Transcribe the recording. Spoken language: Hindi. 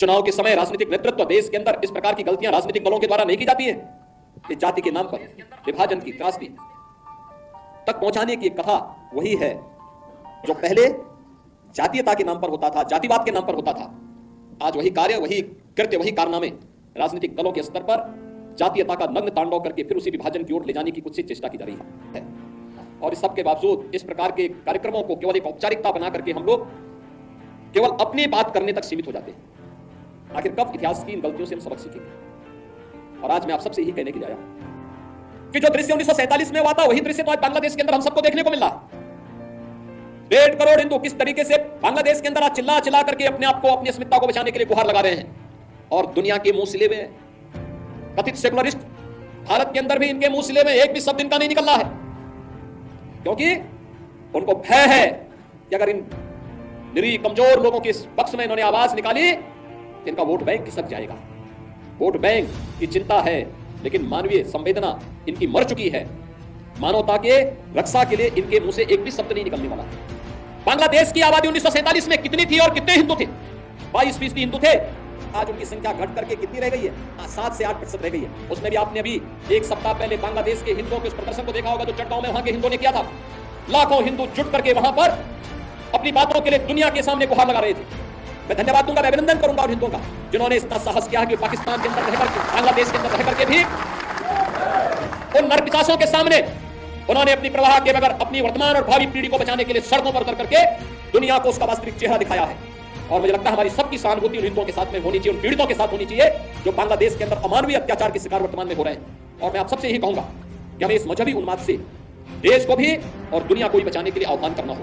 चुनाव के समय राजनीतिक नेतृत्व देश के अंदर इस प्रकार की गलतियां राजनीतिक दलों के द्वारा नहीं की जाती है कि जाति के नाम पर विभाजन की त्रासदी तक पहुंचाने की कथा वही है जो पहले जातीयता के नाम पर होता था, जातिवाद के नाम पर होता था। आज वही कार्य, वही कृत्य, वही कारनामे राजनीतिक दलों के स्तर पर जातीयता का नग्न तांडव करके फिर उसी विभाजन की ओर ले जाने की कुछ चेष्टा की जा रही है। और इस सब के बावजूद इस प्रकार के कार्यक्रमों को केवल एक औपचारिकता बना करके हम लोग केवल अपनी बात करने तक सीमित हो जाते हैं। आखिर कब इतिहास की इन गलतियों से हम सबक सीखेंगे? और आज मैं आप सबसे यही कहने के आया कि जो दृश्य 1947 में हुआ था वही दृश्य तो आज बांग्लादेश के अंदर हम सबको देखने को मिल रहा। 1.5 करोड़ हिंदू किस तरीके से बांग्लादेश के अंदर आज चिल्ला चिल्ला करके अपने आप को, अपनी अस्मिता को बचाने के लिए गुहार लगा रहे हैं। और दुनिया के मुंह सिले में कथित सेकुलरिस्ट भारत के अंदर भी इनके मुंह सिले में एक भी शब्द इनका नहीं निकल रहा है, क्योंकि उनको भय है कि अगर इन निरीह कमजोर लोगों के इस पक्ष में इन्होंने आवाज निकाली तो इनका वोट बैंक खिसक जाएगा। वोट बैंक की चिंता है, लेकिन मानवीय संवेदना इनकी मर चुकी है। मानवता के रक्षा के लिए इनके मुंह से एक भी शब्द नहीं निकलने वाला। बांग्लादेश की आबादी 1947 में कितनी थी और कितने हिंदू थे? 22% हिंदू थे। आज उनकी संख्या घट करके कितनी रह गई है? 7 से 8% रह गई है। उसमें भी आपने अभी एक सप्ताह पहले बांग्लादेश के हिंदुओं के उस प्रदर्शन को देखा होगा जो चटगांव में वहां के हिंदुओं ने किया था। लाखों हिंदू जुट करके वहां पर अपनी बातों के लिए दुनिया के सामने गुहार लगा रहे थे। मैं धन्यवाद दूंगा, मैं अभिनंदन करूंगा उन हिंदुओं का जिन्होंने इतना साहस किया कि पाकिस्तान के अंदर रहकर, बांग्लादेश के अंदर रह करके भी उन नरपिशाचों के सामने उन्होंने अपनी प्रवाह के बगैर अपनी वर्तमान और भावी पीढ़ी को बचाने के लिए सड़कों पर उतर करके दुनिया को उसका वास्तविक चेहरा दिखाया है। और मुझे लगता है हमारी सबकी सहानुभूति उन हिंदुओं के साथ में होनी चाहिए, उन पीड़ितों के साथ होनी चाहिए जो बांग्लादेश के अंदर अमानवीय अत्याचार के शिकार वर्तमान में हो रहे हैं। और मैं आप सबसे यही कहूंगा कि हमें इस मजहबी उन्माद से देश को भी और दुनिया को भी बचाने के लिए आह्वान करना होगा।